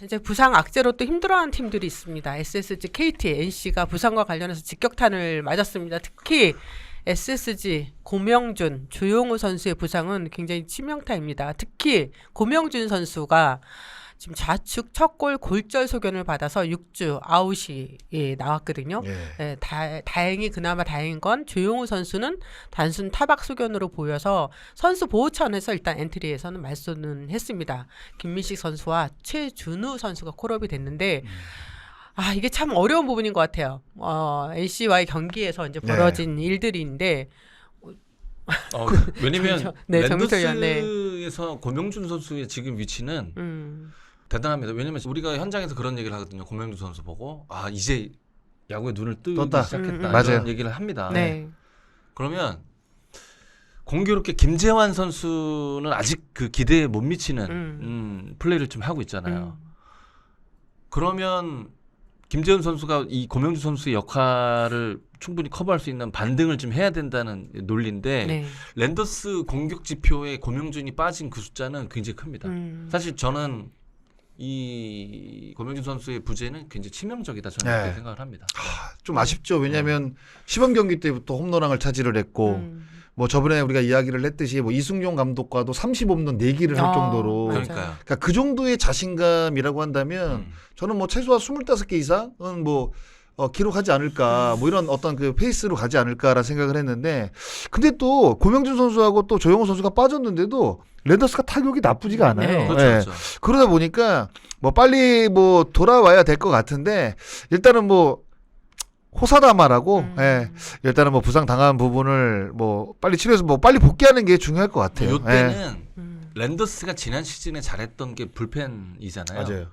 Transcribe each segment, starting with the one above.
이제 부상 악재로 또 힘들어하는 팀들이 있습니다. SSG, KT, NC가 부상과 관련해서 직격탄을 맞았습니다. 특히 SSG, 고명준, 조용우 선수의 부상은 굉장히 치명타입니다. 특히 고명준 선수가 지금 좌측 첫 골 골절 소견을 받아서 6주 아웃이 나왔거든요. 예, 다행히 그나마 다행인 건 조용우 선수는 단순 타박 소견으로 보여서 선수 보호 차원에서 일단 엔트리에서는 말소는 했습니다. 김민식 선수와 최준우 선수가 콜업이 됐는데 이게 참 어려운 부분인 것 같아요. NC와의 경기에서 이제 벌어진 일들인데 왜냐면 네, 랜더스에서 고명준 선수의 지금 위치는 대단합니다. 왜냐면 우리가 현장에서 그런 얘기를 하거든요. 고명준 선수 보고 이제 야구에 눈을 뜨기 시작했다 이런 맞아요. 얘기를 합니다. 네. 그러면 공교롭게 김재환 선수는 아직 그 기대에 못 미치는 플레이를 좀 하고 있잖아요. 그러면 김재훈 선수가 이 고명준 선수의 역할을 충분히 커버할 수 있는 반등을 좀 해야 된다는 논리인데 네. 랜더스 공격 지표에 고명준이 빠진 그 숫자는 굉장히 큽니다. 사실 저는 이 고명준 선수의 부재는 굉장히 치명적이다 저는 그렇게 생각을 합니다. 좀 아쉽죠. 왜냐하면 시범 경기 때부터 홈런왕을 차지를 했고 뭐 저번에 우리가 이야기를 했듯이 뭐 이승용 감독과도 30홈런 내기를 할 정도로 그러니까요. 그러니까 그 정도의 자신감이라고 한다면 저는 뭐 최소한 25개 이상은 뭐 기록하지 않을까 뭐 이런 어떤 그 페이스로 가지 않을까라는 생각을 했는데 근데 또 고명준 선수하고 또 조용호 선수가 빠졌는데도 랜더스가 타격이 나쁘지가 않아요. 네. 그렇죠, 예. 그렇죠. 그러다 보니까 뭐 빨리 뭐 돌아와야 될 것 같은데 일단은 뭐 호사다마라고 일단은 뭐 부상 당한 부분을 뭐 빨리 치료해서 뭐 빨리 복귀하는 게 중요할 것 같아요. 이때는 랜더스가 지난 시즌에 잘했던 게 불펜이잖아요. 맞아요.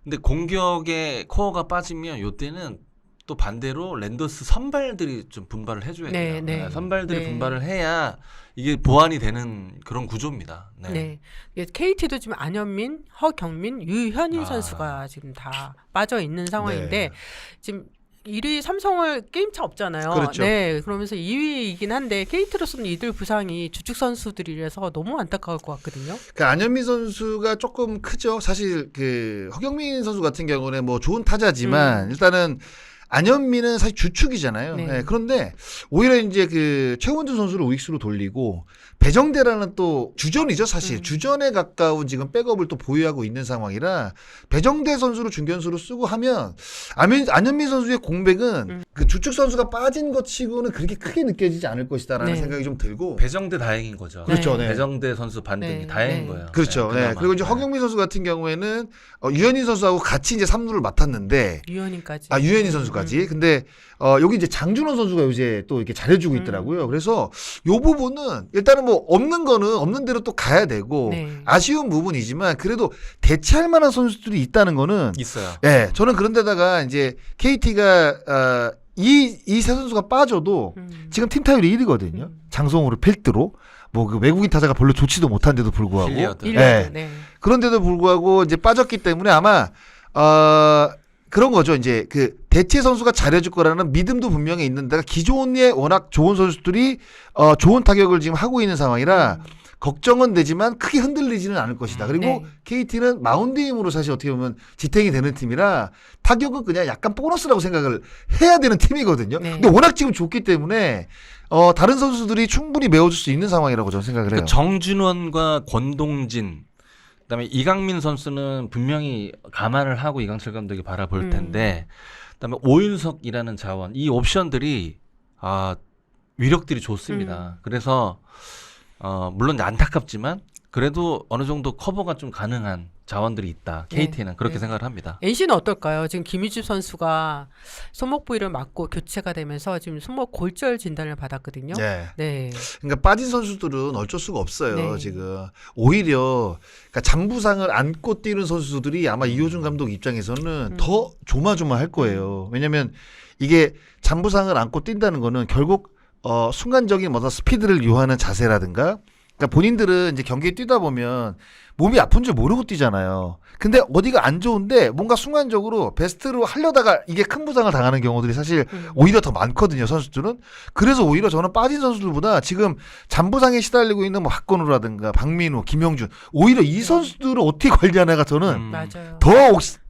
근데 공격의 코어가 빠지면 이때는 또 반대로 랜더스 선발들이 좀 분발을 해줘야 돼요. 네. 선발들이 네. 분발을 해야 이게 보완이 되는 그런 구조입니다. 네. KT도 지금 안현민, 허경민, 유현인 선수가 지금 다 빠져 있는 상황인데 지금 1위 삼성을 게임차 없잖아요. 그렇죠. 네, 그러면서 2위이긴 한데 KT로서는 이들 부상이 주축 선수들이라서 너무 안타까울 것 같거든요. 그 안현민 선수가 조금 크죠. 사실 그 허경민 선수 같은 경우는 뭐 좋은 타자지만 일단은 안현민은 사실 주축이잖아요. 네. 네, 그런데 오히려 이제 그 최원준 선수를 우익수로 돌리고 배정대라는 또 주전이죠, 사실. 주전에 가까운 지금 백업을 또 보유하고 있는 상황이라 배정대 선수를 중견수로 쓰고 하면 안현민 선수의 공백은 그 주축 선수가 빠진 것 치고는 그렇게 크게 느껴지지 않을 것이다라는 네. 생각이 좀 들고. 배정대 다행인 거죠. 그렇죠. 네. 배정대 선수 반등이 네. 다행인 네. 거예요. 그렇죠. 네. 그나마. 그리고 이제 허경민 선수 같은 경우에는 유현인 선수하고 같이 이제 3루를 맡았는데 유현인까지. 유현인 선수까지. 근데 여기 이제 장준호 선수가 요새 또 이렇게 잘해주고 있더라고요. 그래서 요 부분은 일단은 뭐 없는 거는 없는 대로 또 가야 되고 네. 아쉬운 부분이지만 그래도 대체할 만한 선수들이 있다는 거는 있어요. 예, 저는 그런데다가 이제 KT가 이 세 선수가 빠져도 지금 팀 타율이 1위거든요. 장성우를 필두로. 뭐 그 외국인 타자가 별로 좋지도 못한데도 불구하고. 힐리어드. 예. 네. 그런데도 불구하고 이제 빠졌기 때문에 아마 그런 거죠. 이제 그 대체 선수가 잘해줄 거라는 믿음도 분명히 있는데가 기존에 워낙 좋은 선수들이 좋은 타격을 지금 하고 있는 상황이라 걱정은 되지만 크게 흔들리지는 않을 것이다. 그리고 네. KT는 마운드의 힘으로 사실 어떻게 보면 지탱이 되는 팀이라 타격은 그냥 약간 보너스라고 생각을 해야 되는 팀이거든요. 네. 근데 워낙 지금 좋기 때문에 다른 선수들이 충분히 메워줄 수 있는 상황이라고 저는 생각을 해요. 그러니까 정준원과 권동진 그다음에 이강민 선수는 분명히 감안을 하고 이강철 감독이 바라볼 텐데 그다음에 오윤석이라는 자원 이 옵션들이 위력들이 좋습니다. 그래서 물론 안타깝지만 그래도 어느 정도 커버가 좀 가능한 자원들이 있다. KT는 그렇게 생각을 합니다. NC는 어떨까요? 지금 김희주 선수가 손목 부위를 맞고 교체가 되면서 지금 손목 골절 진단을 받았거든요. 네. 네. 그러니까 빠진 선수들은 어쩔 수가 없어요. 네. 지금 오히려 그러니까 잔부상을 안고 뛰는 선수들이 아마 이호준 감독 입장에서는 더 조마조마할 거예요. 왜냐하면 이게 잔부상을 안고 뛴다는 거는 결국 순간적인 어떤 스피드를 요하는 자세라든가 그러니까 본인들은 이제 경기에 뛰다 보면 몸이 아픈 줄 모르고 뛰잖아요. 근데 어디가 안 좋은데 뭔가 순간적으로 베스트로 하려다가 이게 큰 부상을 당하는 경우들이 사실 오히려 더 많거든요, 선수들은. 그래서 오히려 저는 빠진 선수들보다 지금 잔부상에 시달리고 있는 뭐 박건우라든가 박민우, 김영준 오히려 이 선수들을 어떻게 관리하나가 저는 맞아요.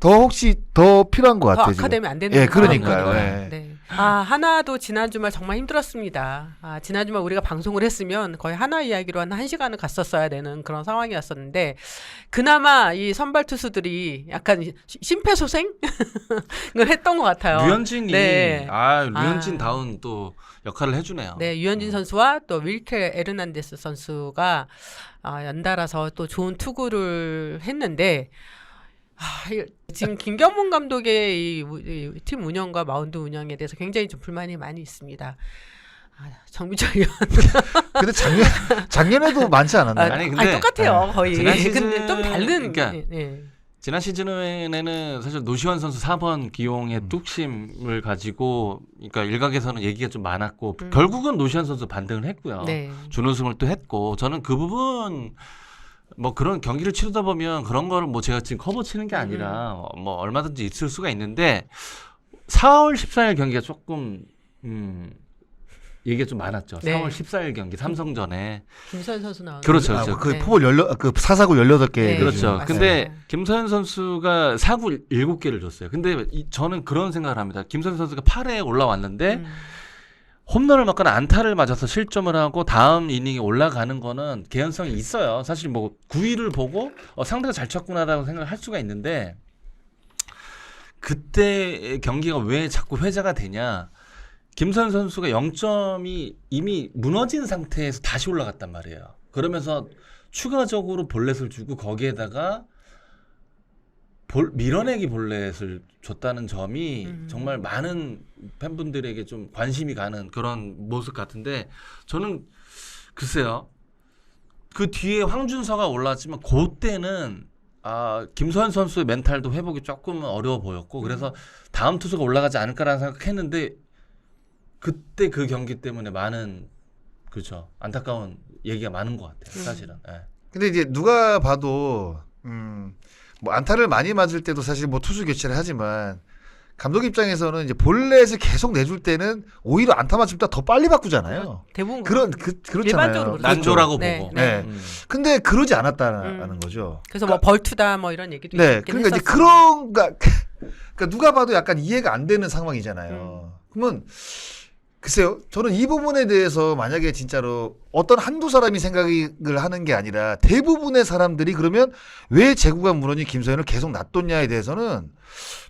혹시 더 필요한 것 더 같아요. 지금. 악화되면 안 되는 예, 그러니까요. 상황이거든요. 예. 네. 하나도 지난 주말 정말 힘들었습니다. 지난 주말 우리가 방송을 했으면 거의 하나 이야기로 한 1시간을 갔었어야 되는 그런 상황이었었는데 그나마 이 선발 투수들이 약간 심폐소생을 했던 것 같아요. 류현진이 네. 류현진 다운 또 역할을 해주네요. 네, 유현진 선수와 또 윌켈 에르난데스 선수가 연달아서 또 좋은 투구를 했는데 지금 김경문 감독의 이 팀 운영과 마운드 운영에 대해서 굉장히 좀 불만이 많이 있습니다. 정민철 의원. 근데 작년에도 많지 않았나요? 아니, 근데 똑같아요 거의. 지난 시즌- 근데 좀 다른. 그러니까 예. 지난 시즌에는 사실 노시환 선수 4번 기용의 뚝심을 가지고 그러니까 일각에서는 얘기가 좀 많았고 결국은 노시환 선수 반등을 했고요. 네. 준우승을 또 했고 저는 그 부분 뭐 그런 경기를 치르다 보면 그런 거를 뭐 제가 지금 커버 치는 게 아니라 뭐 얼마든지 있을 수가 있는데 4월 14일 경기가 조금 얘기가 좀 많았죠. 네. 4월 14일 경기 삼성전에 김서현 선수 나오는. 그렇죠. 그렇죠. 그 네. 포볼 사사구 18개. 네. 그렇죠. 맞아요. 근데 김서현 선수가 사구 7개를 줬어요. 근데 저는 그런 생각을 합니다. 김서현 선수가 8회에 올라왔는데 홈런을 맞거나 안타를 맞아서 실점을 하고 다음 이닝에 올라가는 거는 개연성이 있어요. 사실 뭐 9위를 보고 상대가 잘 쳤구나라고 생각을 할 수가 있는데 그때 경기가 왜 자꾸 회자가 되냐. 김서현 선수가 0점이 이미 무너진 상태에서 다시 올라갔단 말이에요. 그러면서 추가적으로 볼넷을 주고 거기에다가 밀어내기 볼넷을 줬다는 점이 정말 많은 팬분들에게 좀 관심이 가는 그런 모습 같은데 저는 글쎄요. 그 뒤에 황준서가 올라왔지만 그때는 김서현 선수의 멘탈도 회복이 조금 어려워 보였고 그래서 다음 투수가 올라가지 않을까라는 생각했는데 그때 그 경기 때문에 많은 그렇죠. 안타까운 얘기가 많은 것 같아요. 사실은. 네. 근데 이제 누가 봐도 뭐 안타를 많이 맞을 때도 사실 뭐 투수 교체를 하지만 감독 입장에서는 이제 볼넷을 계속 내줄 때는 오히려 안타 맞을 때 더 빨리 바꾸잖아요. 대부분 그렇잖아요. 일반적으로 그렇죠. 난조라고 네, 보고. 네. 근데 그러지 않았다는 거죠. 그래서 뭐 벌투다 뭐 이런 얘기도 네. 있긴 그러니까 이제 했었어요. 그러니까 누가 봐도 약간 이해가 안 되는 상황이잖아요. 그러면 글쎄요. 저는 이 부분에 대해서 만약에 진짜로 어떤 한두 사람이 생각을 하는 게 아니라 대부분의 사람들이 그러면 왜 제구가 무너진 김서현을 계속 놔뒀냐에 대해서는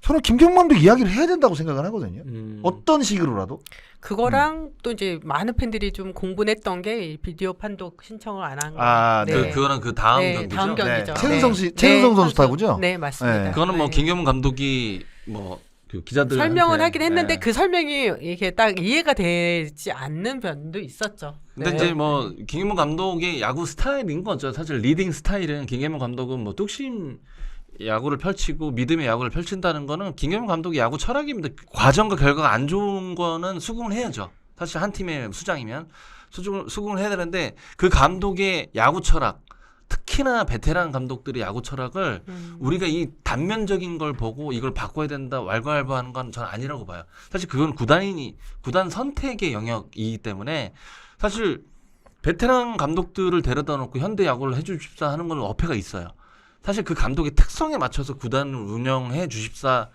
저는 김경만도 이야기를 해야 된다고 생각을 하거든요. 어떤 식으로라도. 그거랑 또 이제 많은 팬들이 좀 공분했던 게 이 비디오 판독 신청을 안 한 거. 네. 그거는 그 다음 네, 경기죠. 다음 경기죠. 최은성 선수 타구죠? 네, 맞습니다. 그거는 뭐 네. 김경문 감독이 뭐 그 기자들 설명을 하긴 했는데 그 설명이 이게 딱 이해가 되지 않는 면도 있었죠. 근데 네. 이제 뭐 김경문 감독의 야구 스타일인 거죠. 사실 리딩 스타일은 김경문 감독은 뭐 뚝심 야구를 펼치고 믿음의 야구를 펼친다는 거는 김경문 감독의 야구 철학입니다. 과정과 결과가 안 좋은 거는 수긍을 해야죠. 사실 한 팀의 수장이면 수긍을 해야 되는데 그 감독의 야구 철학 특히나 베테랑 감독들의 야구 철학을 우리가 이 단면적인 걸 보고 이걸 바꿔야 된다 왈가왈부하는 건 저는 아니라고 봐요. 사실 그건 구단 선택의 영역이기 때문에 사실 베테랑 감독들을 데려다 놓고 현대 야구를 해주십사 하는 건 어폐가 있어요. 사실 그 감독의 특성에 맞춰서 구단을 운영해 주십사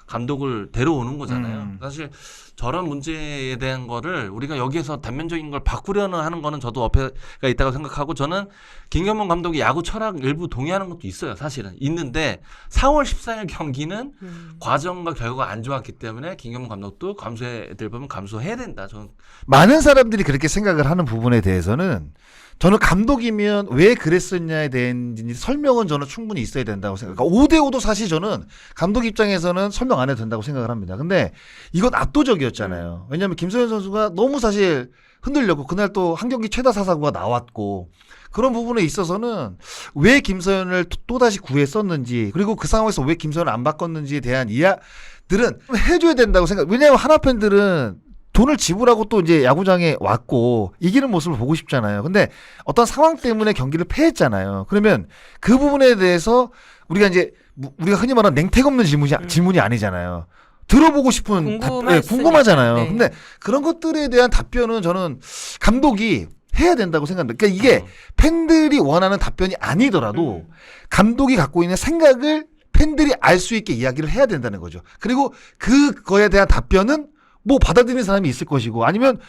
감독을 데려오는 거잖아요. 사실 저런 문제에 대한 거를 우리가 여기에서 단면적인 걸 바꾸려는 하는 거는 저도 어폐가 있다고 생각하고 저는 김경문 감독의 야구 철학 일부 동의하는 것도 있어요. 사실은 있는데 4월 14일 경기는 과정과 결과가 안 좋았기 때문에 김경문 감독도 감수해야 될 부분 감수해야 된다. 저는 많은 사람들이 그렇게 생각을 하는 부분에 대해서는 저는 감독이면 왜 그랬었냐에 대한 설명은 저는 충분히 있어야 된다고 생각해요. 그러니까 5대5도 사실 저는 감독 입장에서는 설명 안 해도 된다고 생각을 합니다. 근데 이건 압도적이었잖아요. 왜냐하면 김서현 선수가 너무 사실 흔들렸고 그날 또 한 경기 최다 사사구가 나왔고 그런 부분에 있어서는 왜 김서현을 또다시 구했었는지 그리고 그 상황에서 왜 김서현을 안 바꿨는지에 대한 이야들은 해줘야 된다고 생각. 왜냐하면 하나 팬들은 돈을 지불하고 또 이제 야구장에 왔고 이기는 모습을 보고 싶잖아요. 근데 어떤 상황 때문에 경기를 패했잖아요. 그러면 그 부분에 대해서 우리가 이제 우리가 흔히 말하는 냉택 없는 질문이 아니잖아요. 들어보고 싶은 궁금하잖아요. 네. 근데 그런 것들에 대한 답변은 저는 감독이 해야 된다고 생각합니다. 그러니까 이게 팬들이 원하는 답변이 아니더라도 감독이 갖고 있는 생각을 팬들이 알 수 있게 이야기를 해야 된다는 거죠. 그리고 그거에 대한 답변은 뭐 받아들이는 사람이 있을 것이고 아니면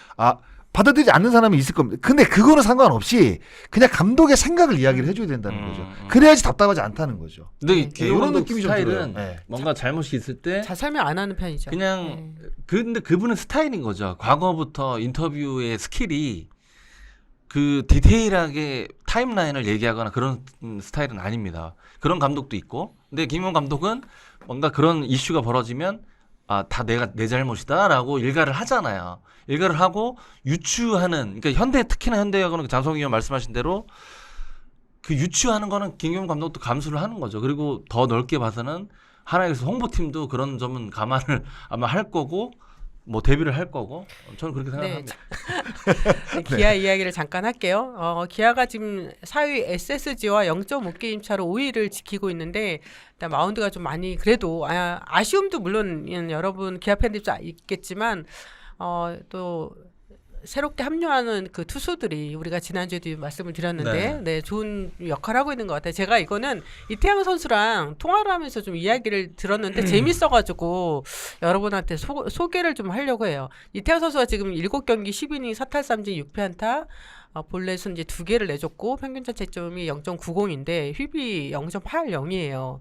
받아들이지 않는 사람이 있을 겁니다. 근데 그거는 상관없이 그냥 감독의 생각을 이야기를 해줘야 된다는 거죠. 그래야지 답답하지 않다는 거죠. 근데 이런 느낌이 좀 들어요. 스타일은 뭔가 잘못이 있을 때 잘 설명 안 하는 편이죠. 그냥 근데 그분은 스타일인 거죠. 과거부터 인터뷰의 스킬이 그 디테일하게 타임라인을 얘기하거나 그런 스타일은 아닙니다. 그런 감독도 있고. 근데 김용 감독은 뭔가 그런 이슈가 벌어지면 다 내 잘못이다라고 일가를 하잖아요. 일가를 하고 유추하는, 그러니까 특히나 현대야구는 장성희 의원 말씀하신 대로 그 유추하는 거는 김용 감독도 감수를 하는 거죠. 그리고 더 넓게 봐서는 하나에서 홍보팀도 그런 점은 감안을 아마 할 거고 뭐 데뷔를 할 거고 저는 그렇게 생각합니다. 네, 기아 이야기를 잠깐 할게요. 기아가 지금 4위 SSG와 0.5게임 차로 5위를 지키고 있는데 일단 마운드가 좀 많이 그래도 아쉬움도 물론 여러분 기아 팬들이 있겠지만 또 새롭게 합류하는 그 투수들이 우리가 지난주에도 말씀을 드렸는데 네, 좋은 역할을 하고 있는 것 같아요. 제가 이거는 이태양 선수랑 통화를 하면서 좀 이야기를 들었는데 재밌어가지고 여러분한테 소개를 좀 하려고 해요. 이태양 선수가 지금 7경기 10이닝 4탈3진 6피안타 볼넷은 이제 2개를 내줬고 평균 자책점이 0.90인데 휘비 0.80이에요.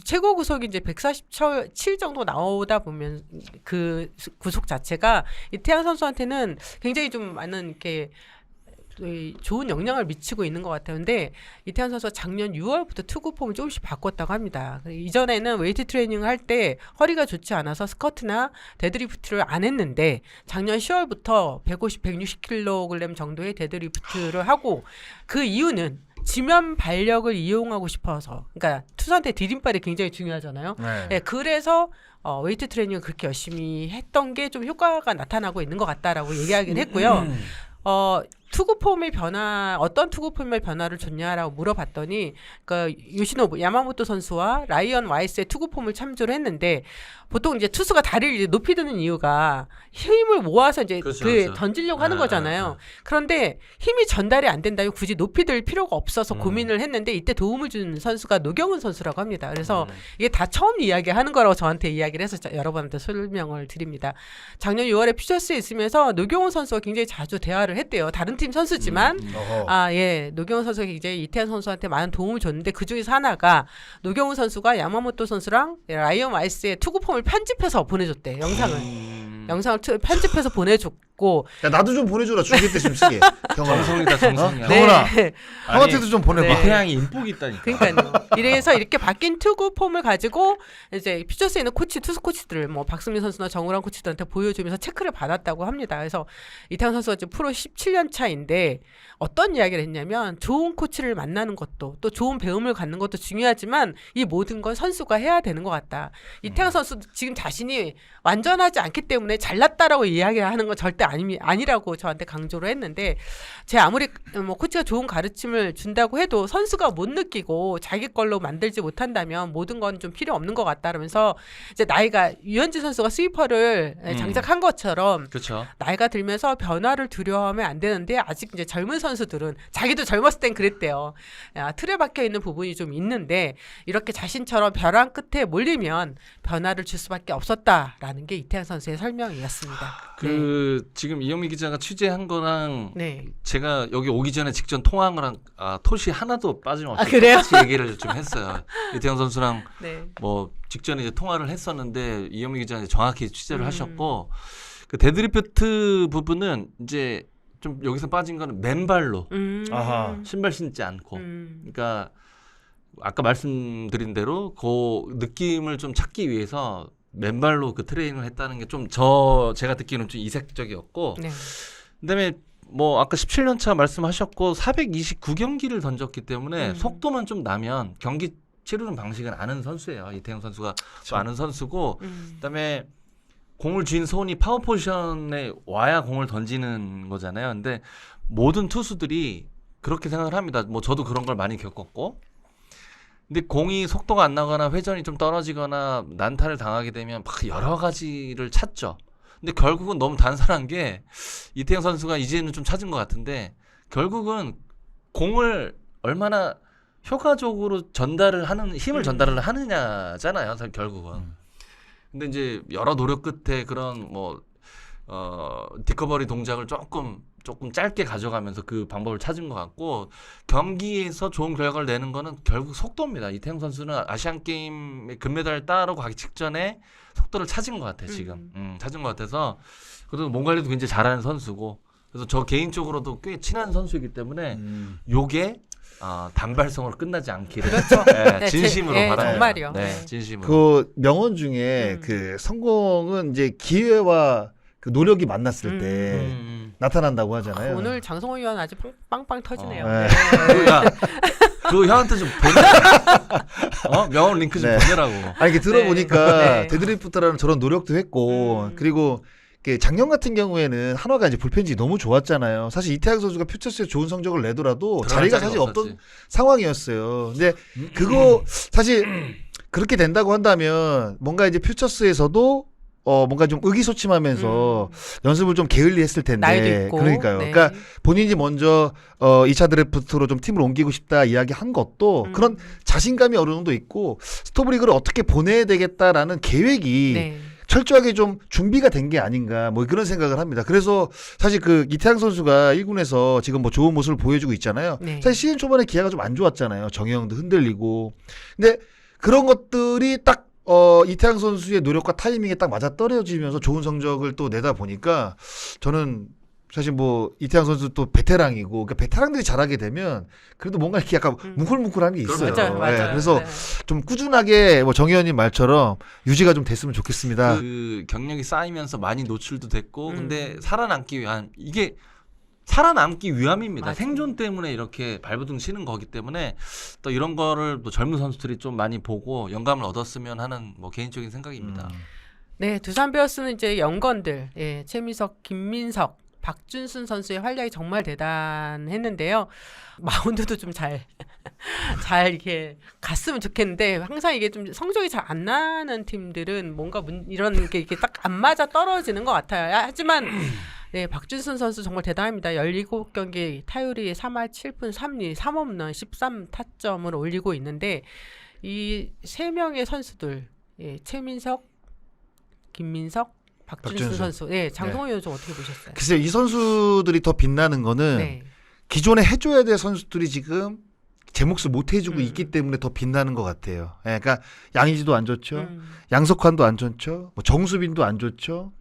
최고 구속이 이제 147 정도 나오다 보면 그 구속 자체가 이태양 선수한테는 굉장히 좀 많은 이렇게 좋은 영향을 미치고 있는 것 같아요. 근데 이태양 선수가 작년 6월부터 투구 폼을 조금씩 바꿨다고 합니다. 이전에는 웨이트 트레이닝을 할 때 허리가 좋지 않아서 스쿼트나 데드리프트를 안 했는데 작년 10월부터 150, 160kg 정도의 데드리프트를 하고 그 이유는 지면 발력을 이용하고 싶어서 그러니까 투수한테 디딤발이 굉장히 중요하잖아요. 네, 그래서 웨이트 트레이닝을 그렇게 열심히 했던 게 좀 효과가 나타나고 있는 것 같다라고 얘기하긴 했고요. 투구폼의 변화, 어떤 투구폼의 변화를 줬냐라고 물어봤더니, 요시노부, 야마모토 선수와 라이언 와이스의 투구폼을 참조를 했는데, 보통 이제 투수가 다리를 이제 높이 드는 이유가 힘을 모아서 이제 그렇죠. 던지려고 하는 거잖아요. 그런데 힘이 전달이 안 된다면 굳이 높이 들 필요가 없어서 고민을 했는데, 이때 도움을 준 선수가 노경은 선수라고 합니다. 그래서 이게 다 처음 이야기하는 거라고 저한테 이야기를 해서 여러분한테 설명을 드립니다. 작년 6월에 퓨처스에 있으면서 노경은 선수가 굉장히 자주 대화를 했대요. 다른 팀 선수지만 노경은 선수가 굉장히 이태현 선수한테 많은 도움을 줬는데 그 중에서 하나가 노경은 선수가 야마모토 선수랑 라이언 와이스의 투구폼을 편집해서 보내줬대. 영상을 편집해서 보내줬고 야 나도 좀 보내줘라. 중계 때 좀 쓰게. 정성이다 정성이야. 경원아 형한테도 좀 보내봐. 이태양이 인복이 있다니까. 그러니까요. 이래서 이렇게 바뀐 투구 폼을 가지고 이제 퓨처스에 있는 투수 코치들 뭐 박승민 선수나 정우람 코치들한테 보여주면서 체크를 받았다고 합니다. 그래서 이태양 선수가 지금 프로 17년 차인데 어떤 이야기를 했냐면 좋은 코치를 만나는 것도 또 좋은 배움을 갖는 것도 중요하지만 이 모든 건 선수가 해야 되는 것 같다. 이태양 선수 지금 자신이 완전하지 않기 때문에 잘났다라고 이야기하는 건 절대 아니라고 저한테 강조를 했는데 제 아무리 뭐 코치가 좋은 가르침을 준다고 해도 선수가 못 느끼고 자기 걸로 만들지 못한다면 모든 건 좀 필요 없는 것 같다라면서 이제 나이가 유현진 선수가 스위퍼를 장착한 것처럼 그쵸. 나이가 들면서 변화를 두려워하면 안 되는데 아직 이제 젊은 선수들은 자기도 젊었을 땐 그랬대요. 틀에 박혀 있는 부분이 좀 있는데 이렇게 자신처럼 벼랑 끝에 몰리면 변화를 줄 수밖에 없었다라는 게 이태양 선수의 설명이었습니다. 지금 이영미 기자가 취재한 거랑 제가 여기 오기 전에 직전 통화한 거랑 토시 하나도 빠짐없이 똑같이 얘기를 좀 했어요. 이태양 선수랑 뭐 직전에 이제 통화를 했었는데 이영미 기자는 정확히 취재를 하셨고 그 데드리프트 부분은 이제 좀 여기서 빠진 거는 맨발로 신발 신지 않고 그러니까 아까 말씀드린 대로 그 느낌을 좀 찾기 위해서 맨발로 그 트레이닝을 했다는 게 좀 제가 듣기로는 좀 이색적이었고 그다음에 뭐 아까 17년 차 말씀하셨고 429경기를 던졌기 때문에 속도만 좀 나면 경기 치르는 방식은 아는 선수예요. 이태영 선수가 또 아는 선수고 그다음에 공을 쥔 손이 파워 포지션에 와야 공을 던지는 거잖아요. 근데 모든 투수들이 그렇게 생각을 합니다. 뭐 저도 그런 걸 많이 겪었고. 근데 공이 속도가 안 나거나 회전이 좀 떨어지거나 난타를 당하게 되면 막 여러 가지를 찾죠. 근데 결국은 너무 단순한 게 이태영 선수가 이제는 좀 찾은 것 같은데 결국은 공을 얼마나 효과적으로 전달을 하는 힘을 전달을 하느냐잖아요. 결국은. 근데 이제 여러 노력 끝에 그런 뭐 디커버리 동작을 조금 짧게 가져가면서 그 방법을 찾은 것 같고 경기에서 좋은 결과를 내는 거는 결국 속도입니다. 이태영 선수는 아시안 게임에 금메달을 따러 가기 직전에 속도를 찾은 것 같아요. 지금 찾은 것 같아서 그래도 몸 관리도 굉장히 잘하는 선수고 그래서 저 개인적으로도 꽤 친한 선수이기 때문에 요게 단발성으로 끝나지 않기를 그렇죠. 네, 진심으로 바랍니다. 정말이요. 네, 진심으로. 그 명언 중에 그 성공은 이제 기회와 그 노력이 만났을 때 나타난다고 하잖아요. 오늘 장성호 의원 아주 빵빵 터지네요. 네. 그 형한테 좀 보내. 명언 링크 좀 네. 보내라고. 아니 이게 들어보니까 네. 데드리프트라는 저런 노력도 했고 그리고 작년 같은 경우에는 한화가 이제 불펜진이 너무 좋았잖아요. 사실 이태양 선수가 퓨처스에 좋은 성적을 내더라도 자리가 사실 없던 상황이었어요. 근데 그거 사실 그렇게 된다고 한다면 뭔가 이제 퓨처스에서도 뭔가 좀 의기소침하면서 연습을 좀 게을리했을 텐데. 나이도 있고. 그러니까요. 네. 그러니까 본인이 먼저 2차 드래프트로 좀 팀을 옮기고 싶다 이야기한 것도 그런 자신감이 어느 정도 있고 스토브리그를 어떻게 보내야 되겠다라는 계획이 네. 철저하게 좀 준비가 된 게 아닌가 뭐 그런 생각을 합니다. 그래서 사실 그 이태양 선수가 1군에서 지금 뭐 좋은 모습을 보여주고 있잖아요. 네. 사실 시즌 초반에 기아가 좀 안 좋았잖아요. 정혜영도 흔들리고. 근데 그런 것들이 딱 이태양 선수의 노력과 타이밍에 딱 맞아 떨어지면서 좋은 성적을 또 내다 보니까 저는 사실 뭐 이태양 선수 또 베테랑이고 그러니까 베테랑들이 잘하게 되면 그래도 뭔가 이렇게 약간 뭉클뭉클한 게 있어요. 맞아요. 네, 그래서 네. 좀 꾸준하게 뭐 정 의원님 말처럼 유지가 좀 됐으면 좋겠습니다. 그 경력이 쌓이면서 많이 노출도 됐고 근데 살아남기 위한 이게 살아남기 위함입니다. 맞아요. 생존 때문에 이렇게 발버둥 치는 거기 때문에 또 이런 거를 또 젊은 선수들이 좀 많이 보고 영감을 얻었으면 하는 뭐 개인적인 생각입니다. 네, 두산 베어스는 이제 영건들, 최민석, 김민석, 박준순 선수의 활약이 정말 대단했는데요. 마운드도 좀 잘 이렇게 갔으면 좋겠는데 항상 이게 좀 성적이 잘 안 나는 팀들은 뭔가 이런 게 이렇게 딱 안 맞아 떨어지는 것 같아요. 하지만 네, 박준순 선수 정말 대단합니다. 17경기 타율이 3할 7푼 3리 3홈런 13타점을 올리고 있는데 이 세 명의 선수들 최민석, 김민석, 박준순 선수. 네, 장성호 의원 좀 어떻게 보셨어요? 글쎄요, 이 선수들이 더 빛나는 거는 네. 기존에 해줘야 될 선수들이 지금 제 몫을 못 해주고 있기 때문에 더 빛나는 것 같아요. 그러니까 양의지도 안 좋죠. 양석환도 안 좋죠. 뭐 정수빈도 안 좋죠.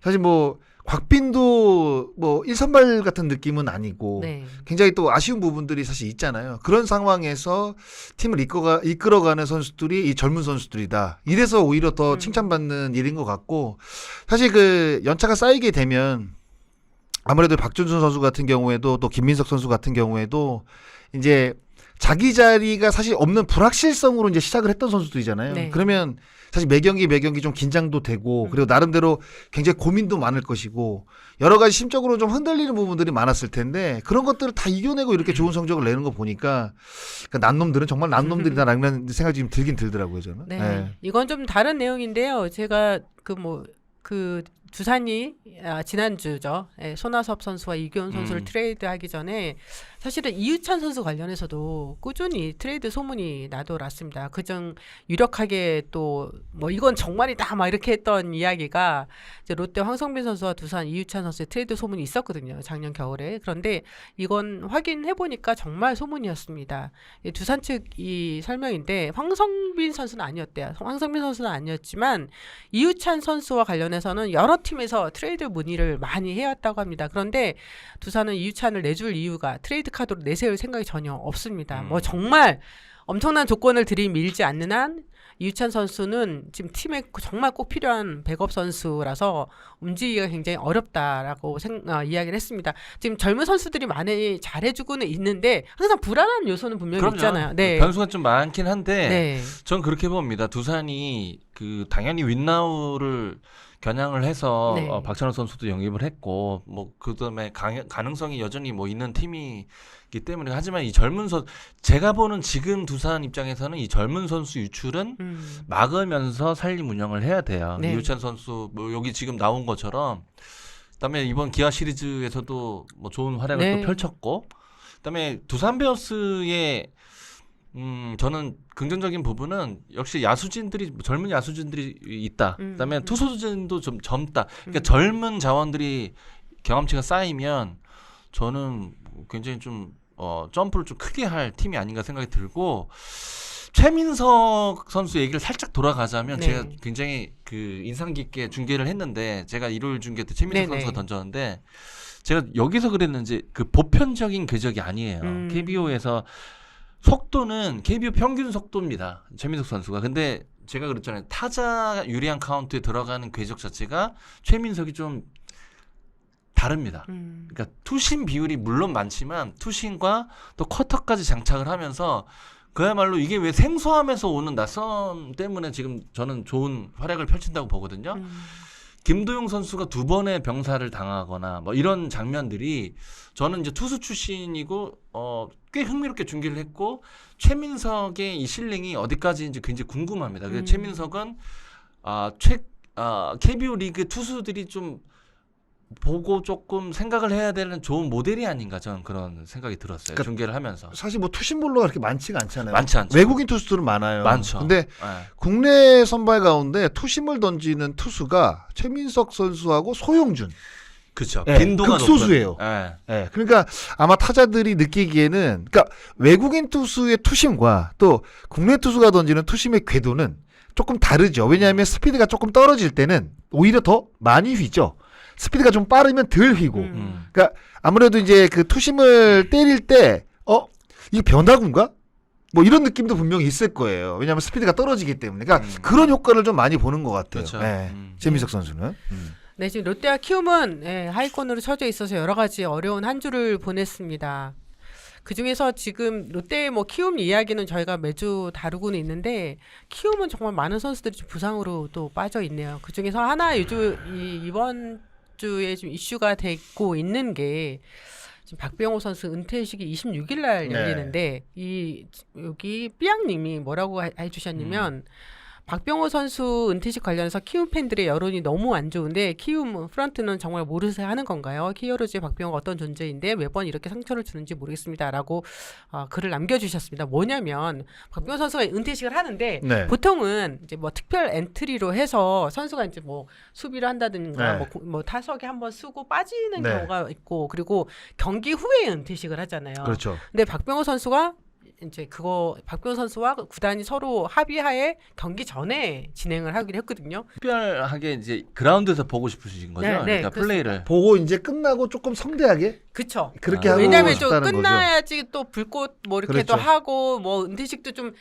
사실 뭐 곽빈도 뭐 1선발 같은 느낌은 아니고 네. 굉장히 또 아쉬운 부분들이 사실 있잖아요. 그런 상황에서 팀을 이끌어가는 선수들이 이 젊은 선수들이다. 이래서 오히려 더 칭찬받는 일인 것 같고 사실 그 연차가 쌓이게 되면 아무래도 박준순 선수 같은 경우에도 또 김민석 선수 같은 경우에도 이제 자기 자리가 사실 없는 불확실성으로 이제 시작을 했던 선수들이잖아요. 네. 그러면 사실 매 경기 좀 긴장도 되고 그리고 나름대로 굉장히 고민도 많을 것이고 여러 가지 심적으로 좀 흔들리는 부분들이 많았을 텐데 그런 것들을 다 이겨내고 이렇게 좋은 성적을 내는 거 보니까 그러니까 난놈들은 정말 난놈들이다라는 생각이 좀 들긴 들더라고요, 저는. 네. 네. 이건 좀 다른 내용인데요. 제가 그 두산이 지난주죠. 손아섭 선수와 이규현 선수를 트레이드하기 전에 사실은 이유찬 선수 관련해서도 꾸준히 트레이드 소문이 나돌았습니다. 그중 유력하게 또 뭐 이건 정말이다 막 이렇게 했던 이야기가 이제 롯데 황성빈 선수와 두산 이유찬 선수의 트레이드 소문이 있었거든요. 작년 겨울에. 그런데 이건 확인해 보니까 정말 소문이었습니다. 두산 측이 설명인데 황성빈 선수는 아니었대요. 황성빈 선수는 아니었지만 이유찬 선수와 관련해서는 여러 팀에서 트레이드 문의를 많이 해왔다고 합니다. 그런데 두산은 이유찬을 내줄 이유가 트레이드 카드로 내세울 생각이 전혀 없습니다. 뭐 정말 엄청난 조건을 들이밀지 않는 한 이유찬 선수는 지금 팀에 정말 꼭 필요한 백업 선수라서 움직이기가 굉장히 어렵다라고 이야기를 했습니다. 지금 젊은 선수들이 많이 잘해주고는 있는데 항상 불안한 요소는 분명히 그럼요. 있잖아요. 네. 변수가 좀 많긴 한데 네. 전 그렇게 봅니다. 두산이 그 당연히 윈나우를 겨냥을 해서 네. 박찬호 선수도 영입을 했고 뭐 그다음에 가능성이 여전히 뭐 있는 팀이기 때문에 하지만 이 젊은 제가 보는 지금 두산 입장에서는 이 젊은 선수 유출은 막으면서 살림 운영을 해야 돼요. 네. 이우찬 선수 뭐 여기 지금 나온 것처럼 그다음에 이번 기아 시리즈에서도 뭐 좋은 활약을 네. 또 펼쳤고 그다음에 두산 베어스의 저는 긍정적인 부분은 역시 젊은 야수진들이 있다. 그다음에 투수진도 좀 젊다. 그러니까 젊은 자원들이 경험치가 쌓이면 저는 굉장히 좀 점프를 좀 크게 할 팀이 아닌가 생각이 들고 최민석 선수 얘기를 살짝 돌아가자면 네. 제가 굉장히 그 인상 깊게 중계를 했는데 제가 일요일 중계 때 최민석 네네. 선수가 던졌는데 제가 여기서 그랬는지 그 보편적인 궤적이 아니에요. KBO에서 속도는 KBO 평균 속도입니다. 최민석 선수가. 근데 제가 그랬잖아요. 타자 유리한 카운트에 들어가는 궤적 자체가 최민석이 좀 다릅니다. 그러니까 투심 비율이 물론 많지만 투심과 또 쿼터까지 장착을 하면서 그야말로 이게 왜 생소함에서 오는 낯선 때문에 지금 저는 좋은 활약을 펼친다고 보거든요. 김도용 선수가 2번의 병사를 당하거나 뭐 이런 장면들이 저는 이제 투수 출신이고 꽤 흥미롭게 중계를 했고 최민석의 이 실링이 어디까지인지 굉장히 궁금합니다. 그래서 최민석은 KBO 리그 투수들이 좀 보고 조금 생각을 해야 되는 좋은 모델이 아닌가 저는 그런 생각이 들었어요. 그러니까 중계를 하면서. 사실 뭐 투심볼러가 그렇게 많지가 않잖아요. 많지 않죠. 외국인 투수들은 많아요. 많죠. 근데 네. 국내 선발 가운데 투심을 던지는 투수가 최민석 선수하고 소용준. 그렇죠. 네, 빈도가 극소수예요. 높은. 네, 그러니까 아마 타자들이 느끼기에는 그러니까 외국인 투수의 투심과 또 국내 투수가 던지는 투심의 궤도는 조금 다르죠. 왜냐하면 스피드가 조금 떨어질 때는 오히려 더 많이 휘죠. 스피드가 좀 빠르면 덜 휘고. 그러니까 아무래도 이제 그 투심을 때릴 때 이거 변화구인가? 뭐 이런 느낌도 분명히 있을 거예요. 왜냐하면 스피드가 떨어지기 때문에. 그러니까 그런 효과를 좀 많이 보는 것 같아요. 그렇죠. 네. 최민석 선수는. 네, 지금 롯데와 키움은 하위권으로 처져 있어서 여러 가지 어려운 한 주를 보냈습니다. 그 중에서 지금 롯데 뭐 키움 이야기는 저희가 매주 다루고는 있는데 키움은 정말 많은 선수들이 좀 부상으로 또 빠져 있네요. 그 중에서 하나 이번 주에 좀 이슈가 되고 있는 게 지금 박병호 선수 은퇴식이 26일 날 네. 열리는데 여기 삐양님이 뭐라고 해주셨냐면 박병호 선수 은퇴식 관련해서 키움 팬들의 여론이 너무 안 좋은데 키움 프런트는 정말 모르세요 하는 건가요? 히어로즈의 박병호가 어떤 존재인데 매번 이렇게 상처를 주는지 모르겠습니다라고 글을 남겨주셨습니다. 뭐냐면 박병호 선수가 은퇴식을 하는데 네. 보통은 이제 뭐 특별 엔트리로 해서 선수가 이제 뭐 수비를 한다든가 네. 뭐 타석에 한번 쓰고 빠지는 네. 경우가 있고 그리고 경기 후에 은퇴식을 하잖아요. 그렇죠. 근데 박병호 선수가 이제 박병호 선수와 구단이 서로 합의하에 경기 전에 진행을 하기로 했거든요. 특별하게 이제 그라운드에서 보고 싶으신 거죠. 네, 그러니까 그렇습니다. 플레이를. 보고 이제 끝나고 조금 성대하게 그쵸. 그렇게 아. 하고 왜냐하면 좀 싶다는 거죠. 끝나야지 또 불꽃 뭐 이렇게 또 그렇죠. 하고 뭐 은퇴식도 좀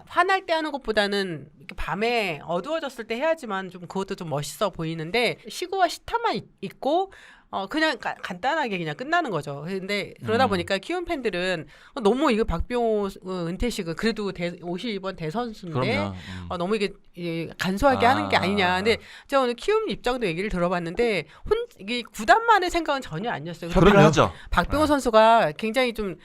화날 때 하는 것보다는 이렇게 밤에 어두워졌을 때 해야지만 좀 그것도 좀 멋있어 보이는데 시구와 시타만 있고 그냥 간단하게 그냥 끝나는 거죠. 근데 그러다 보니까 키움 팬들은 너무 이거 박병호 은퇴식은 그래도 52번 대선수인데 그럼요. 너무 이게 간소하게 하는 게 아니냐. 근데 제가 오늘 키움 입장도 얘기를 들어봤는데 이게 구단만의 생각은 전혀 아니었어요. 협의를 하죠. 박병호 선수가 굉장히 좀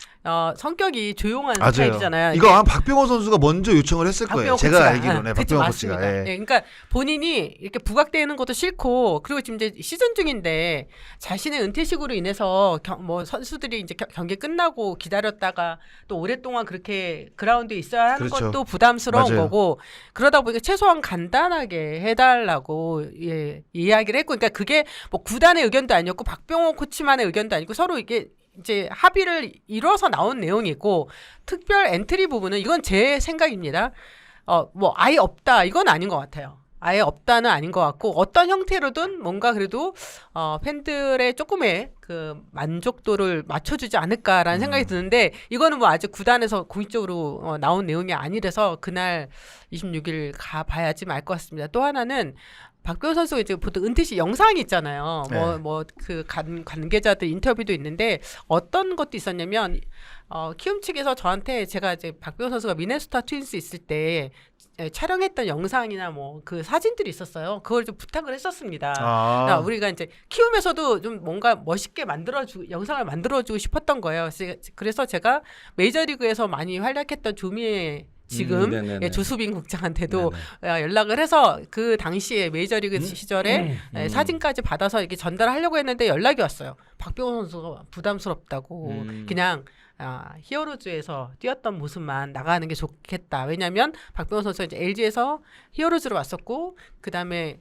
성격이 조용한 맞아요. 스타일이잖아요. 이거 아마 박병호 선수가 먼저 요청을 했을 거예요. 제가 알기로는 그쵸, 박병호 맞습니다. 코치가. 예. 그러니까 본인이 이렇게 부각되는 것도 싫고 그리고 지금 이제 시즌 중인데 자신의 은퇴식으로 인해서 뭐 선수들이 이제 경기 끝나고 기다렸다가 또 오랫동안 그렇게 그라운드에 있어야 하는 그렇죠. 것도 부담스러운 맞아요. 거고 그러다 보니까 최소한 간단하게 해달라고 이야기를 했고 그러니까 그게 뭐 구단의 의견도 아니었고 박병호 코치만의 의견도 아니고 서로 이게 이제 합의를 이뤄서 나온 내용이고 특별 엔트리 부분은 이건 제 생각입니다. 뭐 아예 없다 이건 아닌 것 같아요. 아예 없다는 아닌 것 같고 어떤 형태로든 뭔가 그래도 팬들의 조금의 그 만족도를 맞춰주지 않을까라는 생각이 드는데 이거는 뭐 아직 구단에서 공식적으로 나온 내용이 아니라서 그날 26일 가봐야지 알 것 같습니다. 또 하나는 박병호 선수가 이제 보통 은퇴 시 영상이 있잖아요. 네. 뭐 그 관계자들 인터뷰도 있는데 어떤 것도 있었냐면 키움 측에서 저한테 제가 이제 박병호 선수가 미네소타 트윈스 있을 때 촬영했던 영상이나 뭐 그 사진들이 있었어요. 그걸 좀 부탁을 했었습니다. 그러니까 우리가 이제 키움에서도 좀 뭔가 멋있게 영상을 만들어주고 싶었던 거예요. 그래서 제가 메이저리그에서 많이 활약했던 조미애 지금 네네네. 조수빈 국장한테도 연락을 해서 그 당시에 메이저리그 시절에 사진까지 받아서 이렇게 전달하려고 했는데 연락이 왔어요. 박병호 선수가 부담스럽다고 그냥 히어로즈에서 뛰었던 모습만 나가는 게 좋겠다. 왜냐하면 박병호 선수가 이제 LG에서 히어로즈로 왔었고 그 다음에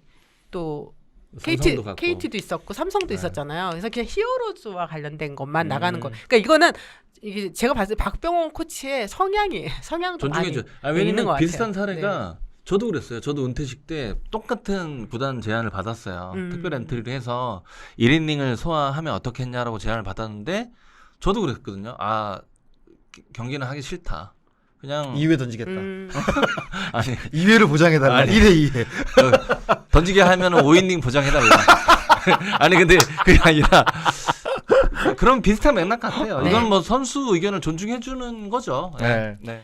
또 KT도 있었고 삼성도 있었잖아요. 그래서 그냥 히어로즈와 관련된 것만 나가는 거. 그러니까 이거는 이게 제가 봤을 때 박병호 코치의 성향도 많이 존중해줘. 있는 것 왜냐면 같아요. 비슷한 사례가 저도 그랬어요. 저도 은퇴식 때 똑같은 구단 제안을 받았어요. 특별 엔트리를 해서 1이닝을 소화하면 어떻게 했냐라고 제안을 받았는데 저도 그랬거든요. 경기는 하기 싫다. 그냥 2회 던지겠다. 아니 2회를 보장해달라. 아니. 1회 2회. 던지게 하면 5이닝 보장해달라. 아니 근데 그게 아니라 그런 비슷한 맥락 같아요. 네. 이건 뭐 선수 의견을 존중해주는 거죠. 네. 네.